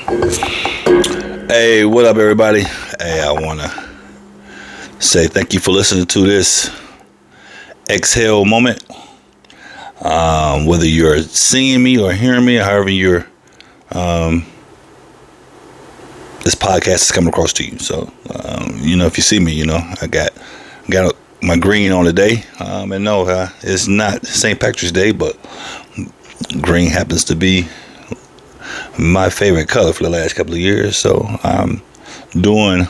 Hey, what up, everybody? Hey, I want to say thank you for listening to this exhale moment. Whether you're seeing me or hearing me, or however this podcast is coming across to you. So, if you see me, I got my green on today. And no, it's not St. Patrick's Day, but green happens to be my favorite color for the last couple of years. So I'm doing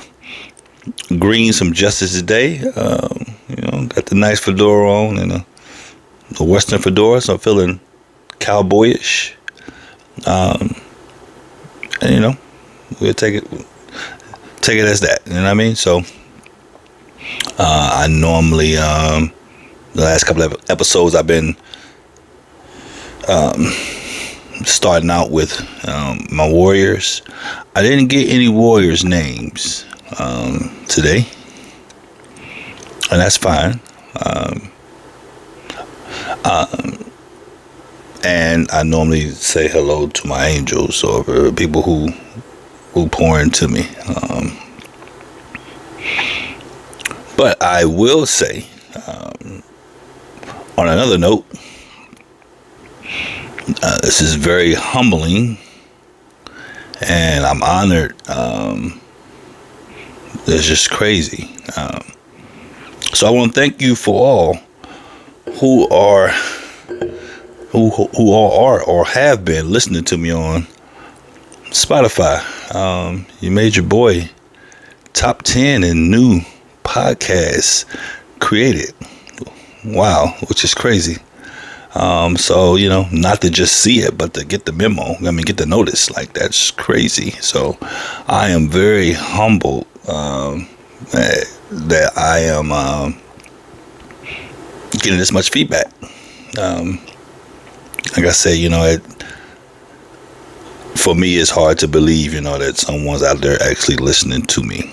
green some justice today. Got the nice fedora on and a western fedora, so I'm feeling cowboyish. And we'll take it as that. You know what I mean? So I normally the last couple of episodes I've been starting out with my Warriors. I didn't get any Warriors names today, and that's fine. And I normally say hello to my angels or people who pour into me. But I will say, on another note, this is very humbling, and I'm honored. It's just crazy. So I want to thank you for all who are or have been listening to me on Spotify. You made your boy top 10 in new podcasts created. Wow, which is crazy. So, not to just see it, but to get the memo. Get the notice. Like, that's crazy. So I am very humbled that I am getting this much feedback. Like I say, for me, it's hard to believe, that someone's out there actually listening to me.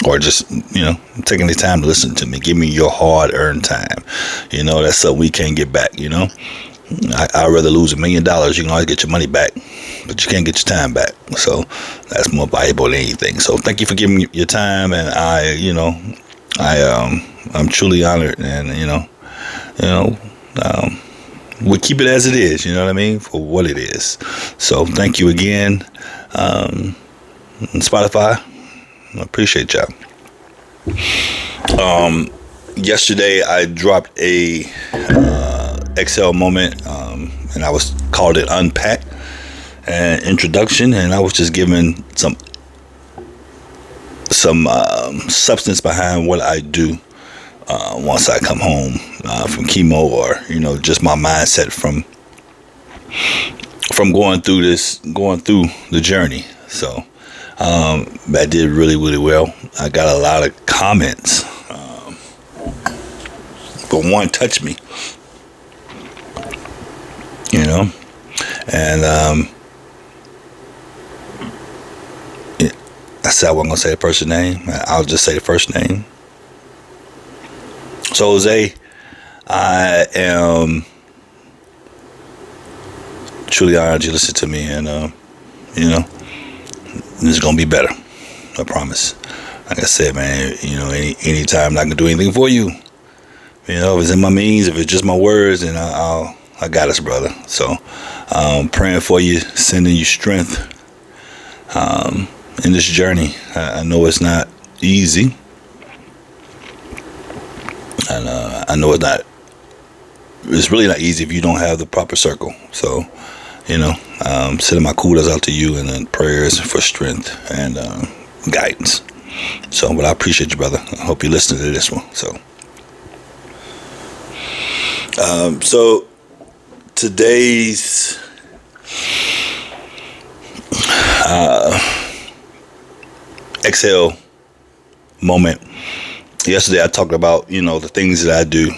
Or just, taking the time to listen to me. Give me your hard-earned time. That's something we can't get back, I'd rather lose $1 million. You can always get your money back, but you can't get your time back. So that's more valuable than anything. So thank you for giving me your time, and I'm truly honored, and we keep it as it is. You know what I mean, for what it is. So thank you again, Spotify. I appreciate y'all. Yesterday I dropped a Excel moment, and I called it Unpack and Introduction, and I was just giving some substance behind what I do once I come home from chemo, or just my mindset from going through the journey. So that did really, really well. I got a lot of comments, but one touched me, and I said I wasn't gonna say the person's name. I'll just say the first name. So Jose, I am truly honored you listen to me, and it's gonna be better. I promise. Like I said, man, anytime I can do anything for you, if it's in my means, if it's just my words, then I got us, brother. So, praying for you, sending you strength in this journey. I know it's not easy, and I know it's really not easy if you don't have the proper circle. So, sending my kudos out to you, and then prayers for strength and guidance. So, but I appreciate you, brother. I hope you listen to this one. So today's exhale moment. Yesterday I talked about the things that I do,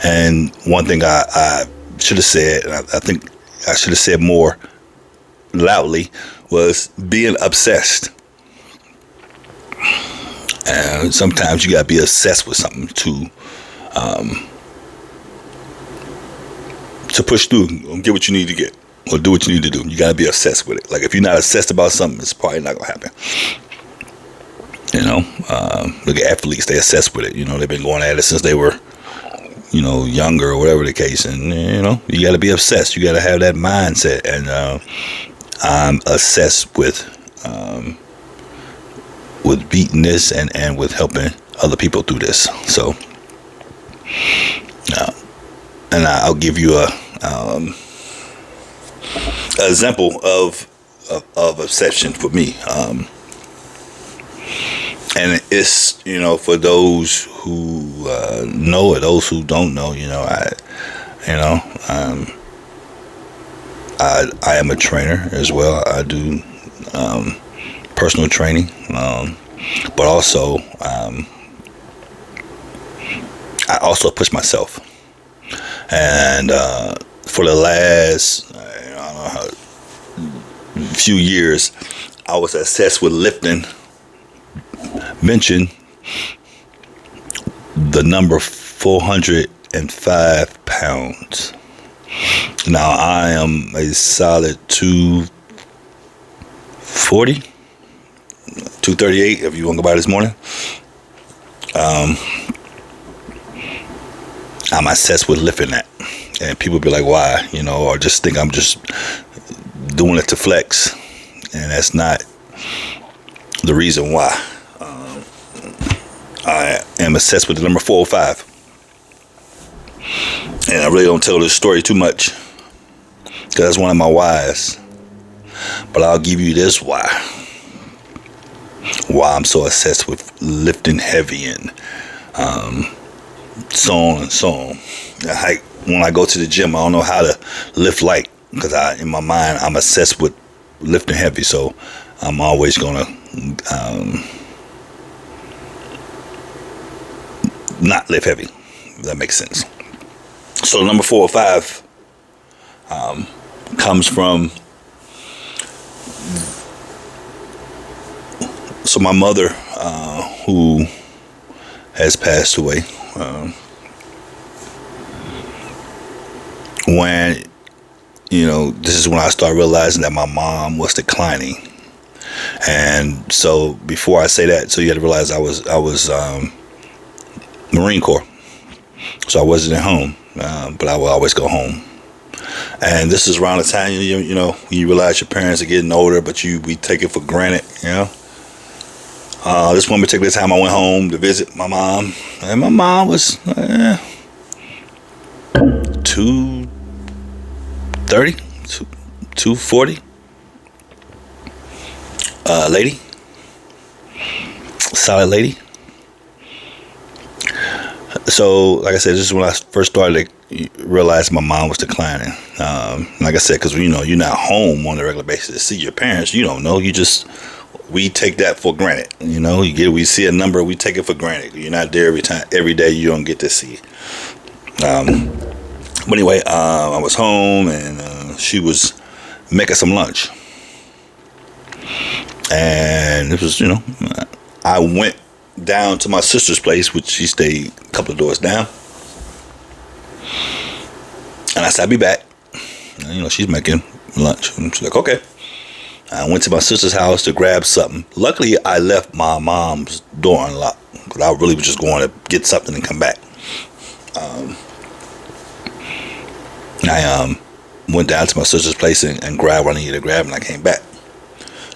and one thing I should have said, and I think I should have said more loudly, was being obsessed. And sometimes you gotta be obsessed with something to push through and get what you need to get. or do what you need to do. You got to be obsessed with it. Like if you're not obsessed about something, it's probably not gonna happen. Look at athletes; they obsessed with it. They've been going at it since they were, younger or whatever the case. And you got to be obsessed. You got to have that mindset. And I'm obsessed with beating this and with helping other people through this. So, and I'll give you a example of obsession for me. And it's, for those who know or those who don't know, I am a trainer as well. I do personal training, but also I also push myself. And for the last, I don't know few years, I was obsessed with lifting, benching the number 405 pounds. Now I am a solid 240, 238 if you want to go by this morning. I'm obsessed with lifting that, and people be like, why, or just think I'm just doing it to flex, and that's not the reason why. I am obsessed with the number 405, and I really don't tell this story too much because that's one of my whys, but I'll give you this why I'm so obsessed with lifting heavy and so on and so on. When I go to the gym, I don't know how to lift light because in my mind I'm obsessed with lifting heavy, so I'm always gonna not lift heavy, if that makes sense. So number 4 or 5 comes from, so my mother, who has passed away, when this is when I started realizing that my mom was declining. And so before I say that, so you got to realize I was Marine Corps, so I wasn't at home, but I would always go home. And this is around the time you realize your parents are getting older, but we take it for granted. This one particular time I went home to visit my mom, and my mom was 230, 240, lady, solid lady. So, like I said, this is when I first started to realize my mom was declining. Like I said, because you're not home on a regular basis to see your parents. You don't know. We take that for granted. We see a number, we take it for granted. You're not there every day. You don't get to see. But anyway, I was home and she was making some lunch, and it was I went down to my sister's place, which she stayed a couple of doors down, and I said, I'll be back. And, she's making lunch, and she's like, okay. I went to my sister's house to grab something. Luckily, I left my mom's door unlocked because I really was just going to get something and come back. I went down to my sister's place and grabbed what I needed to grab, and I came back.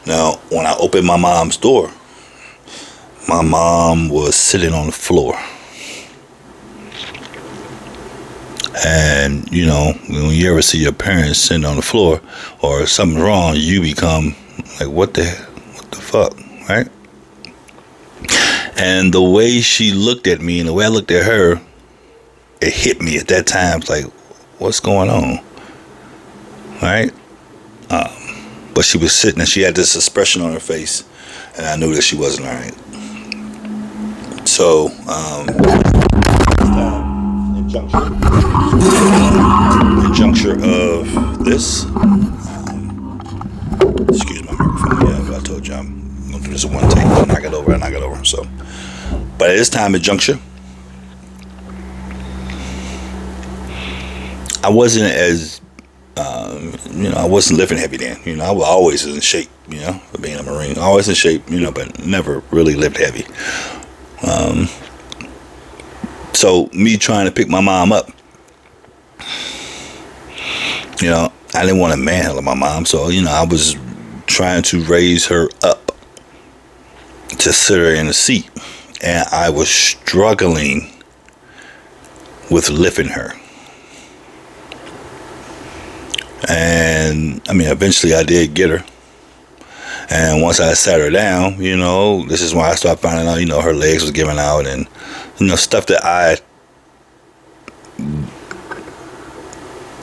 Now, when I opened my mom's door, my mom was sitting on the floor. And, when you ever see your parents sitting on the floor or something's wrong, you become like, what the fuck, right? And the way she looked at me and the way I looked at her, it hit me at that time. It's like, what's going on? Right? But she was sitting and she had this expression on her face, and I knew that she wasn't all right. So, in juncture of this, excuse my microphone. Yeah, I told you I'm gonna do this in one take. I knock it over. So, but at this time in juncture, I wasn't as I wasn't lifting heavy then. I was always in shape, for being a Marine. Always in shape, but never really lifted heavy. So me trying to pick my mom up, I didn't want to manhandle my mom. So, I was trying to raise her up to sit her in the seat. And I was struggling with lifting her. And eventually I did get her. And once I sat her down, this is when I started finding out, her legs was giving out, and stuff that I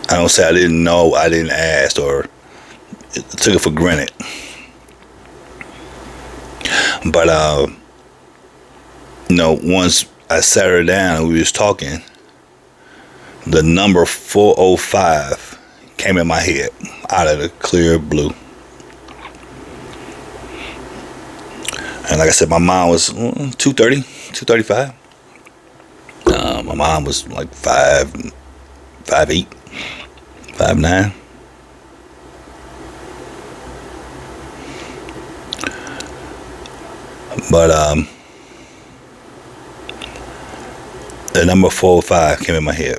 don't say I didn't know, I didn't ask, or took it for granted. But once I sat her down and we was talking, the number 405 came in my head out of the clear blue. And like I said, my mom was 230, 235. My mom was like 5'8", 5'9". But the number 405 came in my head,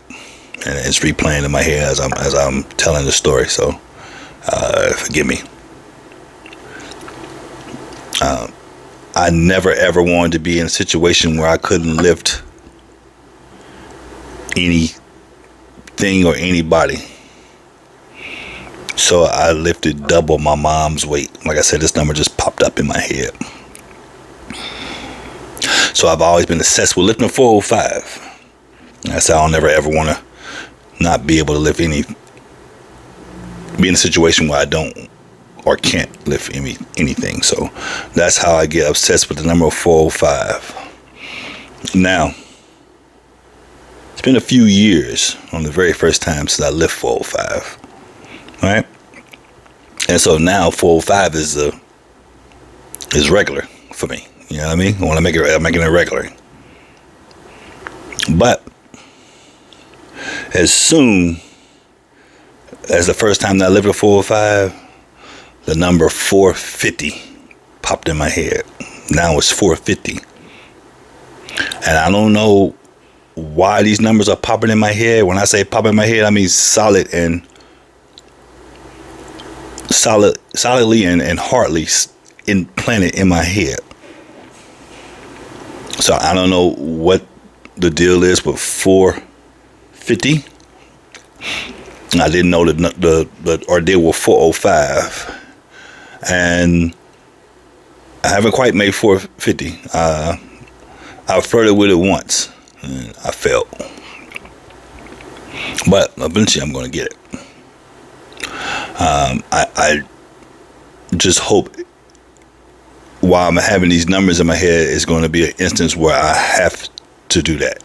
and it's replaying in my head as I'm telling the story. So forgive me. I never ever wanted to be in a situation where I couldn't lift anything or anybody. So I lifted double my mom's weight. Like I said, this number just popped up in my head. So I've always been obsessed with lifting 405. I said I'll never ever want to not be able to lift be in a situation where I don't or can't lift anything. So that's how I get obsessed with the number 405. Now, it's been a few years on the very first time since I lift 405. Right? And so now 405 is regular for me. You know what I mean? I want to make it, I'm making it regular. But as soon as the first time that I lifted 405, the number 450 popped in my head. Now it's 450. And I don't know why these numbers are popping in my head. When I say pop in my head, I mean solidly and hardly implanted in my head. So I don't know what the deal is with 450. I didn't know the ordeal with 405. And I haven't quite made 450. I flirted with it once, and I failed. But eventually I'm going to get it. I just hope while I'm having these numbers in my head, it's going to be an instance where I have to do that,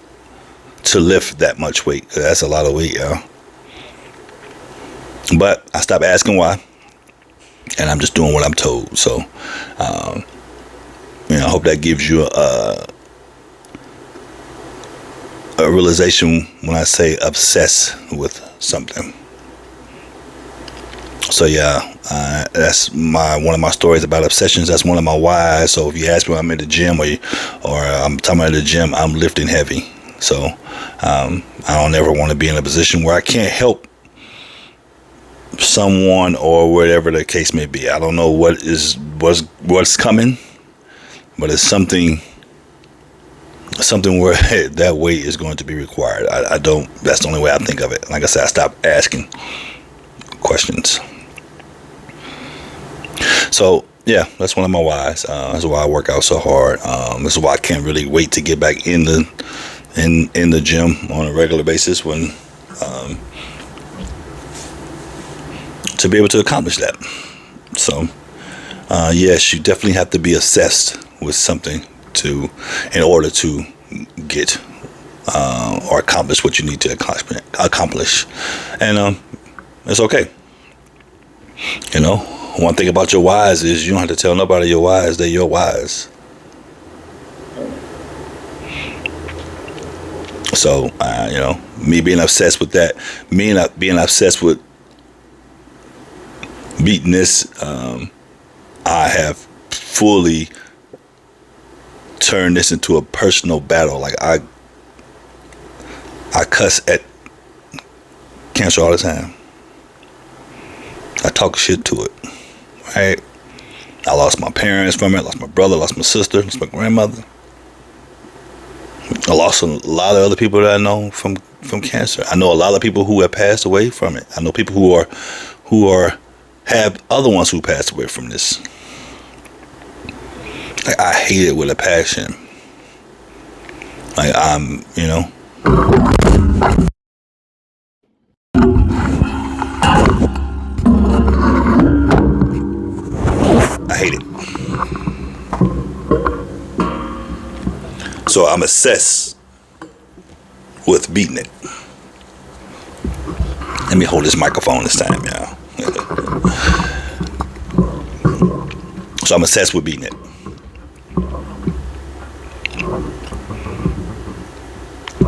to lift that much weight. That's a lot of weight, y'all. But I stopped asking why, and I'm just doing what I'm told. So, I hope that gives you a realization when I say obsess with something. So yeah, that's one of my stories about obsessions. That's one of my whys. So if you ask me when I'm at the gym or I'm talking about at the gym, I'm lifting heavy. So I don't ever want to be in a position where I can't help someone or whatever the case may be. I don't know what's coming, but it's something where that weight is going to be required. I don't. That's the only way I think of it. Like I said, I stopped asking questions. So yeah, that's one of my whys. That's why I work out so hard. This is why I can't really wait to get back in the gym on a regular basis to be able to accomplish that. So yes, you definitely have to be obsessed with something in order to get or accomplish what you need to accomplish. And it's okay. One thing about your whys is you don't have to tell nobody your whys. They're your whys. So me being obsessed with that, being obsessed with beating this, I have fully turned this into a personal battle. Like I cuss at cancer all the time. I talk shit to it. Right? I lost my parents from it. Lost my brother. Lost my sister. Lost my grandmother. I lost a lot of other people that I know from cancer. I know a lot of people who have passed away from it. I know people who have other ones who passed away from this. Like, I hate it with a passion. Like, I hate it. So I'm obsessed with beating it. Let me hold this microphone this time, y'all. So I'm obsessed with beating it.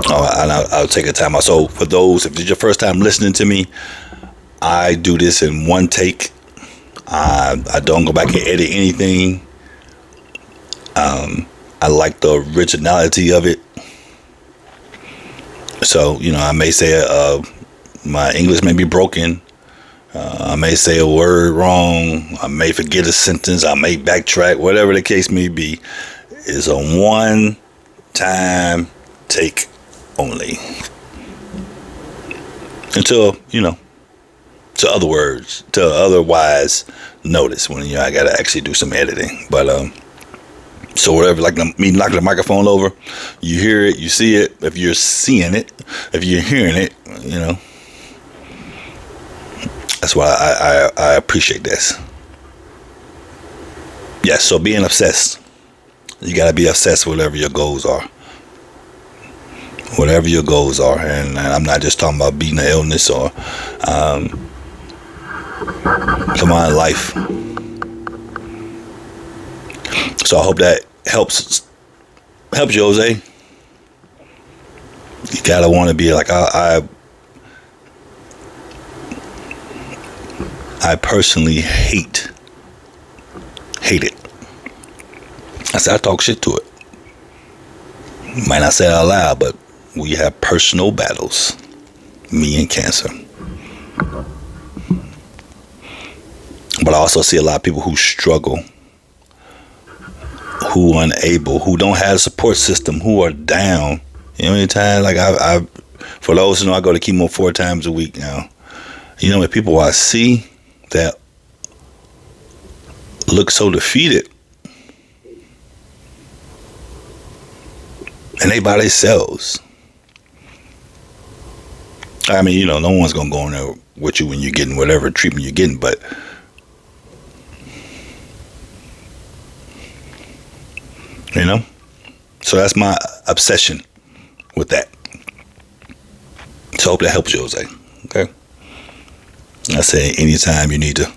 I'll take a time out. So for those, if this is your first time listening to me, I do this in one take. I don't go back and edit anything. I like the originality of it. So, I may say my English may be broken. I may say a word wrong. I may forget a sentence. I may backtrack. Whatever the case may be, it's a one-time take only. Until, to other words, to otherwise notice when, I got to actually do some editing. But, so whatever, like me knocking the microphone over, you hear it, you see it. If you're seeing it, if you're hearing it, that's why I appreciate this. Yes, so being obsessed, you got to be obsessed with whatever your goals are. Whatever your goals are, and I'm not just talking about beating an illness or come on, life. So I hope that helps you, Jose. You gotta want to be like I personally hate it. I talk shit to it. Might not say it out loud, but we have personal battles, me and cancer. But I also see a lot of people who struggle, who are unable, who don't have a support system, who are down. Anytime, like I for those who know, I go to chemo 4 times a week now. With people I see that look so defeated, and they by themselves. I mean, no one's gonna go in there with you when you're getting whatever treatment you're getting, but so that's my obsession with that. So I hope that helps you, Jose. Okay. I say anytime you need to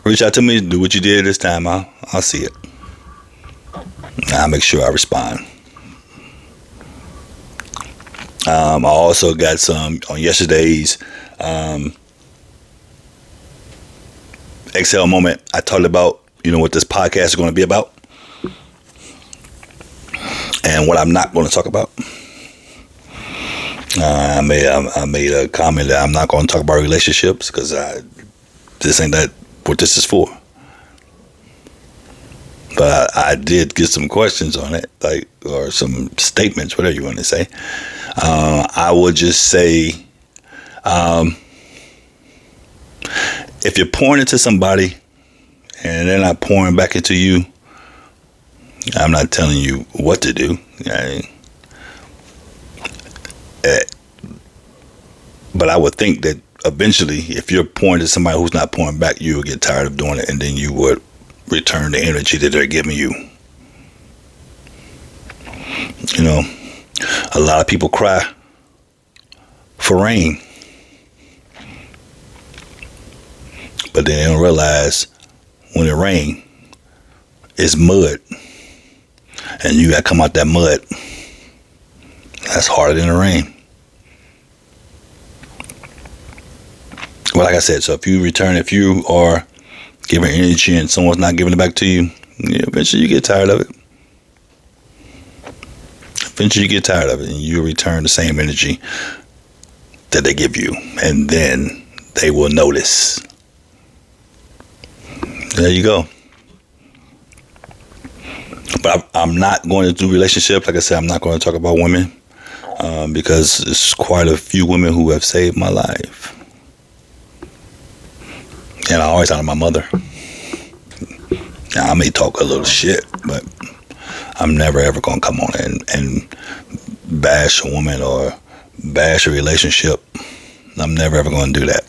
reach out to me, do what you did this time, I'll see it. I'll make sure I respond. I also got some on yesterday's Exhale Moment. I talked about, what this podcast is going to be about and what I'm not going to talk about. I made a comment that I'm not going to talk about relationships because this ain't that what this is for. But I did get some questions on it, or some statements, whatever you want to say. I would just say, if you're pouring into somebody and they're not pouring back into you, I'm not telling you what to do. But I would think that eventually, if you're pouring to somebody who's not pouring back, you will get tired of doing it, and then you would return the energy that they're giving you. A lot of people cry for rain, but they don't realize when it rains, it's mud, and you got to come out that mud. That's harder than the rain. Well, like I said, so if you are giving energy and someone's not giving it back to you, eventually you get tired of it. Eventually you get tired of it and you return the same energy that they give you, and then they will notice. There you go. But I'm not going to do relationships. Like I said, I'm not going to talk about women because there's quite a few women who have saved my life. And I always honor my mother. Now, I may talk a little shit, but I'm never ever going to come on and bash a woman or bash a relationship. I'm never ever going to do that.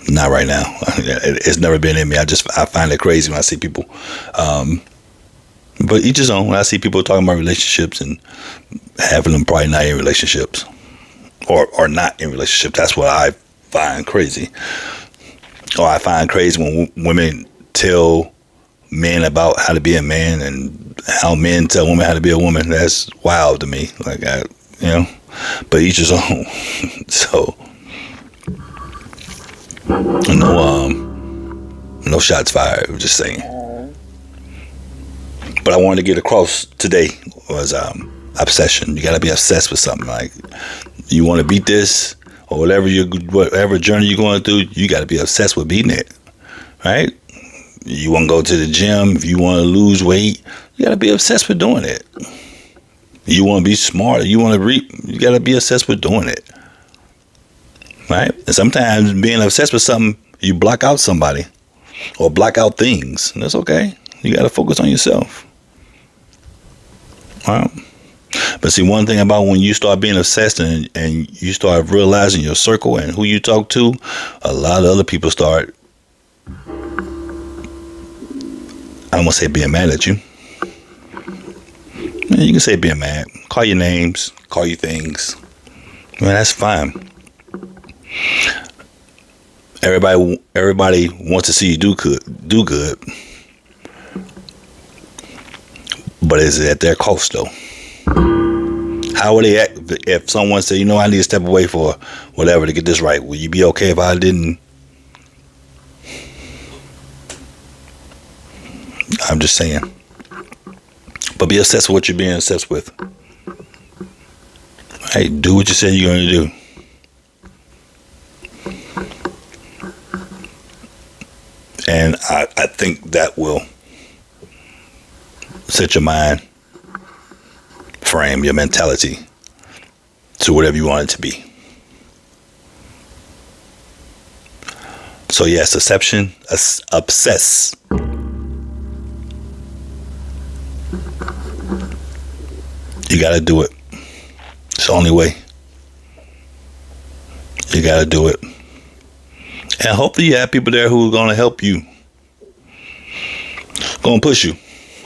Not right now. It's never been in me. I find it crazy when I see people. But each his own. When I see people talking about relationships and having them probably not in relationships or not in relationships, that's what I find crazy. Or I find crazy when women tell men about how to be a man and how men tell women how to be a woman. That's wild to me. But each his own. So. No shots fired. I'm just saying. But I wanted to get across today was obsession. You got to be obsessed with something. Like you want to beat this or whatever journey you're going through. You got to be obsessed with beating it, right? You want to go to the gym. If you want to lose weight, you got to be obsessed with doing it. You want to be smarter. You want to reap. You got to be obsessed with doing it. Right? And sometimes being obsessed with something, you block out somebody or block out things. And that's okay. You got to focus on yourself. All right? But see, one thing about when you start being obsessed and you start realizing your circle and who you talk to, a lot of other people start, I don't want to say being mad at you. You can say being mad. Call your names. Call you things. That's fine. Everybody wants to see you do good, but is it at their cost though? How would they act if someone said, I need to step away for whatever to get this right? Would you be okay if I didn't? I'm just saying. But be obsessed with what you're being obsessed with. Hey, do what you said you're going to do. And I think that will set your mind frame, your mentality to whatever you want it to be. So yes, obsess. You got to do it. It's the only way. You got to do it. And hopefully you have people there who are going to help you. Going to push you.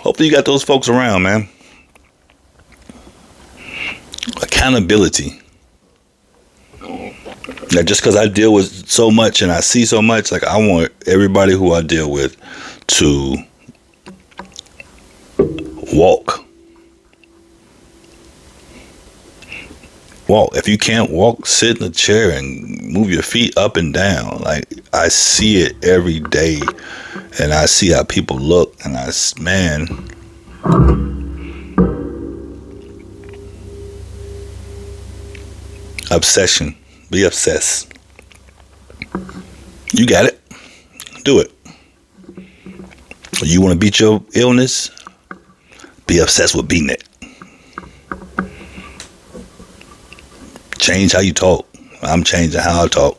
Hopefully you got those folks around, man. Accountability. Now, just because I deal with so much and I see so much, like I want everybody who I deal with to walk. Walk. If you can't walk, sit in a chair and move your feet up and down. Like I see it every day, and I see how people look, and man. Obsession. Be obsessed. You got it. Do it. You want to beat your illness? Be obsessed with beating it. Change how you talk. I'm changing how I talk.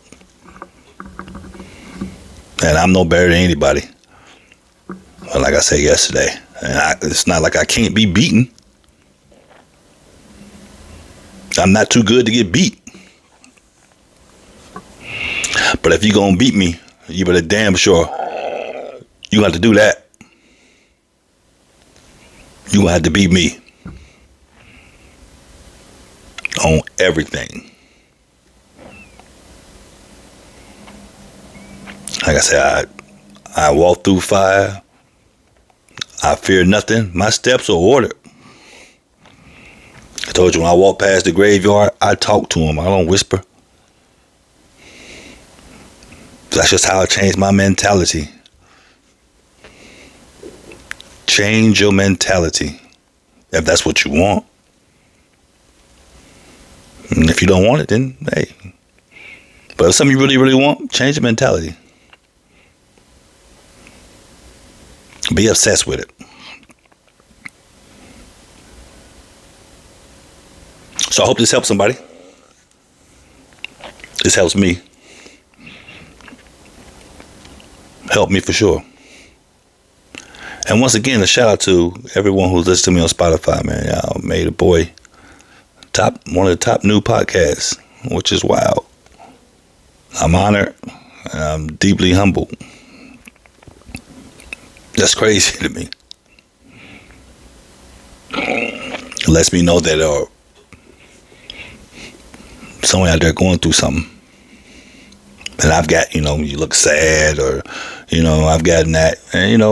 And I'm no better than anybody. But like I said yesterday, it's not like I can't be beaten. I'm not too good to get beat. But if you're going to beat me, you better damn sure you have to do that. You going to have to beat me. On everything. Like I said, I walk through fire. I fear nothing. My steps are ordered. I told you when I walk past the graveyard, I talk to them. I don't whisper. That's just how I changed my mentality. Change your mentality if that's what you want. And if you don't want it, then hey. But if something you really, really want, change your mentality. Be obsessed with it. So I hope this helps somebody. This helps me. Help me for sure. And once again, a shout out to everyone who's listening to me on Spotify, man. Y'all made a boy one of the top new podcasts, which is wild. I'm honored and I'm deeply humbled. That's crazy to me. It lets me know that someone out there going through something. And I've got, you look sad or, I've gotten that. And,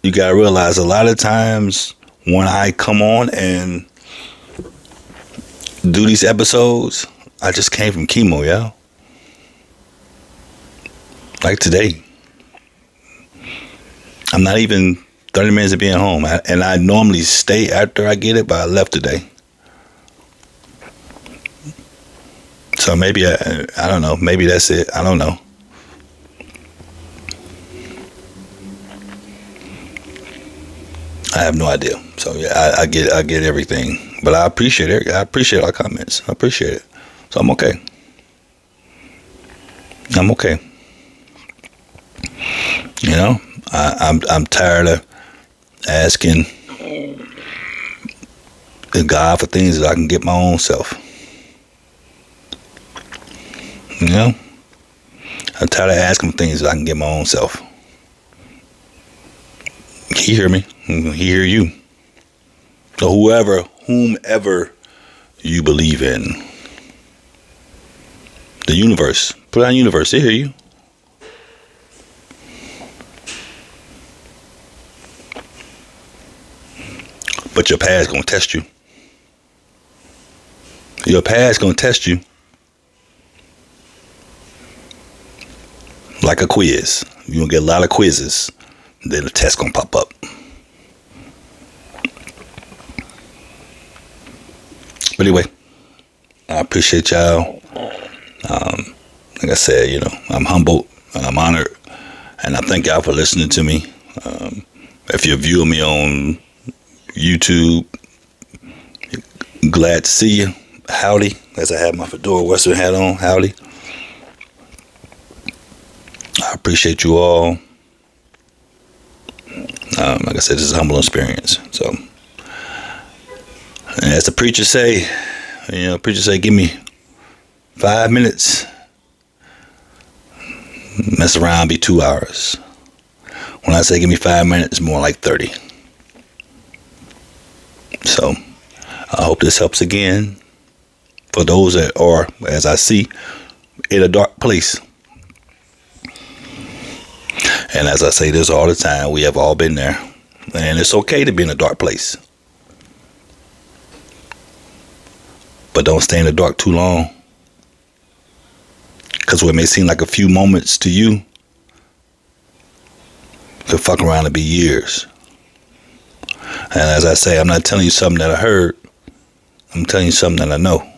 you got to realize a lot of times when I come on and do these episodes, I just came from chemo, yo. Like today. I'm not even 30 minutes of being home. And I normally stay after I get it, but I left today. So maybe, I don't know. Maybe that's it. I don't know. I have no idea. So yeah, I get everything. But I appreciate it. I appreciate our comments. I appreciate it. So I'm okay. I'm okay. I'm tired of asking God for things that I can get my own self. I'm tired of asking for things that I can get my own self. He hear me. He hear you. So whomever you believe in. The universe. Put it on the universe. They hear you. But your past gonna test you. Your past gonna test you. Like a quiz. You're gonna get a lot of quizzes. Then the test gonna pop up. But anyway, I appreciate y'all. Like I said, I'm humbled and I'm honored. And I thank y'all for listening to me. If you're viewing me on YouTube, glad to see you. Howdy. As I have my Fedora Western hat on. Howdy. I appreciate you all. Like I said, this is a humble experience. So, and as the preacher say, give me 5 minutes. Mess around, be 2 hours. When I say give me 5 minutes, more like 30. So, I hope this helps again for those that are, as I see, in a dark place. And as I say this all the time, we have all been there. And it's okay to be in a dark place. But don't stay in the dark too long. Because what may seem like a few moments to you could fuck around and be years. And as I say, I'm not telling you something that I heard. I'm telling you something that I know.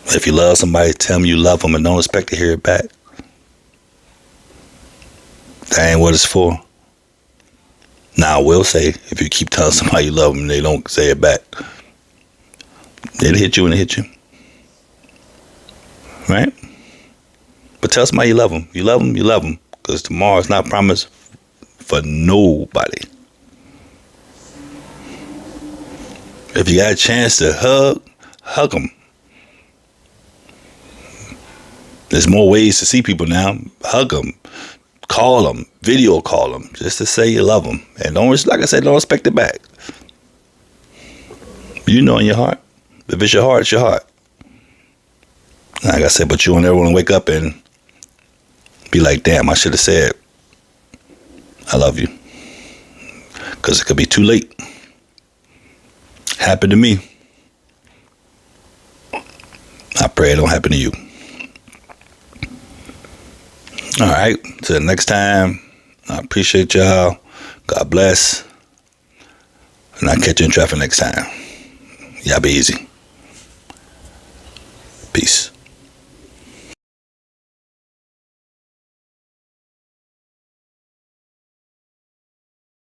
If you love somebody, tell them you love them and don't expect to hear it back. That ain't what it's for. Now, I will say, if you keep telling somebody you love them and they don't say it back, it'll hit you when it hit you. Right? But tell somebody you love them. You love them, you love them. Because tomorrow is not promised for nobody. If you got a chance to hug them. There's more ways to see people now. Hug them. Call them. Video call them. Just to say you love them. And like I said, don't expect it back. You know in your heart. If it's your heart, it's your heart. Like I said, but you don't ever want to wake up and be like, damn, I should have said, I love you. Because it could be too late. Happened to me. I pray it don't happen to you. All right. Till next time. I appreciate y'all. God bless. And I'll catch you in traffic next time. Y'all be easy. Peace.